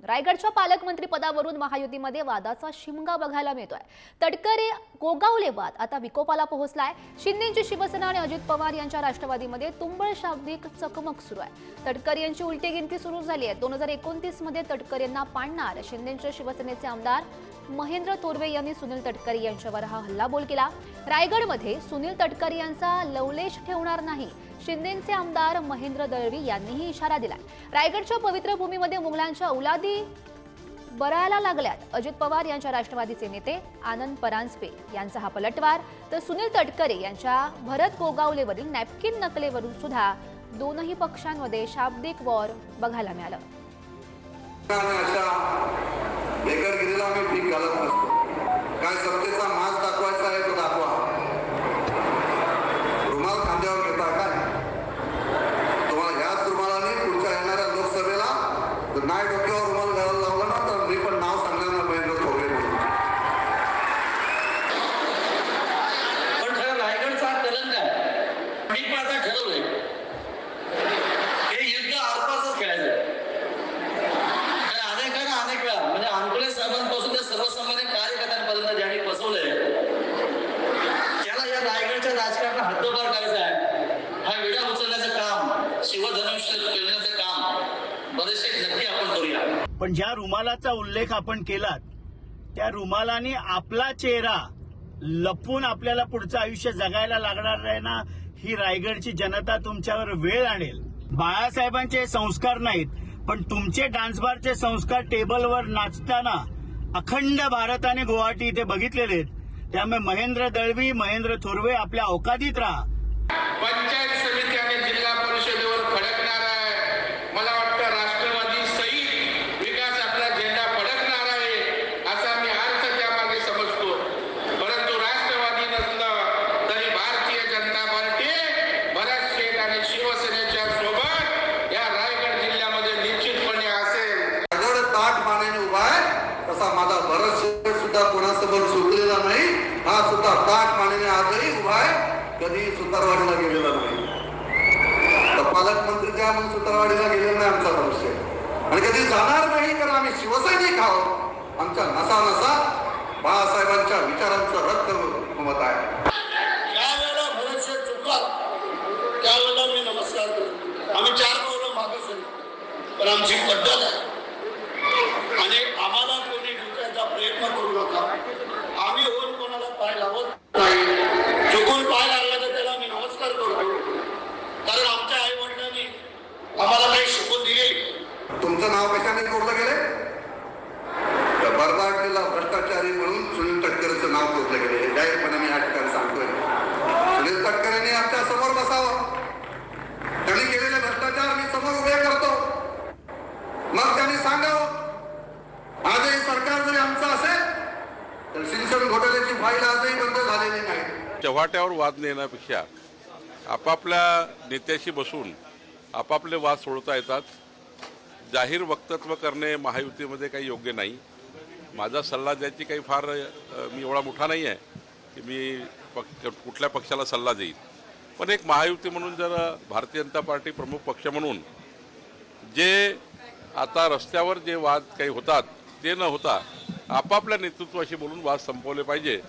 रायगडच्या पालकमंत्री पदावरून महायुतीमध्ये वादाचा शिमगा बघायला मिळतोय। तटकरे गोगावले वाद आता विकोपाला पोहोचलाय। शिंदेची शिवसेना आणि अजित पवार यांच्या राष्ट्रवादीमध्ये तुंबळ शाब्दिक चकमक सुरू आहे। तटकरे यांची उलटी गिनती सुरू झाली आहे। 2029 मध्ये तटकरेंना पाडणार शिंदेचे शिवसेनेचे आमदार महेंद्र थोरवे यांनी सुनील तटकरे यांच्यावर हा हल्लाबोल केला। रायगडमध्ये सुनील तटकरे यांचा लवलेश ठेवणार नाही, शिंदेचे आमदार महेंद्र दळवी यांनीही इशारा दिला। रायगडच्या पवित्र भूमीमध्ये मुघलांच्या औलादी बरायला लागल्यात। अजित पवार यांच्या राष्ट्रवादीचे नेते आनंद परांजपे यांचा हा पलटवार, तर सुनील तटकरे यांच्या भरत गोगावलेवरील नॅपकिन नकलेवरून सुद्धा दोनही पक्षांमध्ये शाब्दिक वॉर बघायला मिळालं। बेकारगिरीला आम्ही भीक घालत नसतो। काय सत्तेचा माज दाखवायचा आहे तो दाखवा। रुमाल खांद्यावर घेता काय? तुम्हाला ह्याच रुमालाने पुढच्या येणाऱ्या लोकसभेला जर नाही डोक्यावर रुमाल घालायला लावला ना तर मी पण नाव सांगणार ना महेंद्र थोरवे म्हणून। पण खरं रायगडचा कलंक आहे। मी माझा ठरवलंय हे युद्ध आरपासच खेळायचं। अनेक वेळा म्हणजे अंकुले साहेबांपासून ते सर्वसामान्य कार्यकर्त्यांपर्यंत ज्यांनी फसवलंय त्याला या रायगडच्या राजकारणात हद्दपार करायचं आहे। हा विडा उचलण्याचं काम, शिवधनुष्य पेलण्याचं काम बरेचसे नक्की आपण करूया। पण ज्या रुमालाचा उल्लेख आपण केलात त्या रुमालाने आपला चेहरा लपवून आपल्याला पुढचं आयुष्य जगायला लागणार आहे ना, ही रायगडची जनता तुमच्यावर वेळ आणेल। बाळासाहेबांचे संस्कार नाहीत पण तुमचे डान्स बारचे संस्कार टेबलवर नाचताना अखंड भारताने गुवाहाटी इथे बघितलेले आहेत। त्यामुळे महेंद्र दळवी, महेंद्र थोरवे आपल्या औकातीत राहा। पंचायत समिती आणि जिल्हा परिषदेवर फडकणार आहे। मला वाटतं राष्ट्रवादी सहित विकास आपला झेंडा फडकणार आहे असा मी अर्थ त्यामागे समजतो। परंतु राष्ट्रवादी नसलं तरी भारतीय जनता पार्टी भरत शेठ आणि शिवसेनेच्या सोबत या रायगड जिल्ह्यामध्ये निश्चितपणे असेल। रायगड ताट मानेने उभा आहे तसा माझा भरत शेठ सुद्धा कोणासमोर झुकलेला नाही। हा सुद्धा ताट मानेने आजही उभा आहे, कधी सुतारवाडीला गेलेला नाही। तर पालकमंत्रीच्या म्हणून सुतारवाडीला गेलेला नाही आमचा भविष्य, आणि कधी जाणार नाही कारण आम्ही शिवसैनिक आहोत। आमच्या नसा नसा बाळासाहेबांच्या विचारांचं रक्त मत आहे। ज्यावेळेला भरत शेठ चुकतात त्यावेळेला मी नमस्कार करतो। आम्ही 4 पावलं मागच आहे, पण आमची पद्धत आहे आणि आम्हाला कोणी डुकायचा प्रयत्न करू नका। आम्ही होऊन कोणाला पाय लावत नाही। चुकून पाय लागला तर त्याला मी नमस्कार करतो, कारण आमच्या आई वडिलांनी आम्हाला काही शिकून दिले। तुमचं नाव कशाने जोडलं गेले? बरबाडलेला भ्रष्टाचारी म्हणून सुनील तटकरेंचं नाव जोडलं गेले। जाहीरपणे मी या ठिकाणी सांगतोय, सुनील तटकरेंनी आमच्या समोर बसावं। त्यांनी केलेले भ्रष्टाचार मी समोर उभे करतो, मग त्यांनी सांगावं। आजही सरकार जरी आमचं असेल तर सिंचन घोटाळ्याची फाईल आजही बंद झालेली नाही। चव्हाट्यावर वाद नेण्यापेक्षा आपापल्या नेत्याशी बसून आपापले वाद सोडवता येतात। जाहीर वक्तव्य करणे महायुतीमध्ये काही योग्य नाही। माझा सल्ला द्यायची काही फार मी एवढा मोठा नाही आहे की मी कुठल्या पक्षाला सल्ला देईन, पण एक महायुती म्हणून जर भारतीय जनता पार्टी प्रमुख पक्ष म्हणून जे आता रस्त्यावर जे वाद काही होतात ते न होता आपापल्या नेतृत्वाशी बोलून वाद संपवले पाहिजे।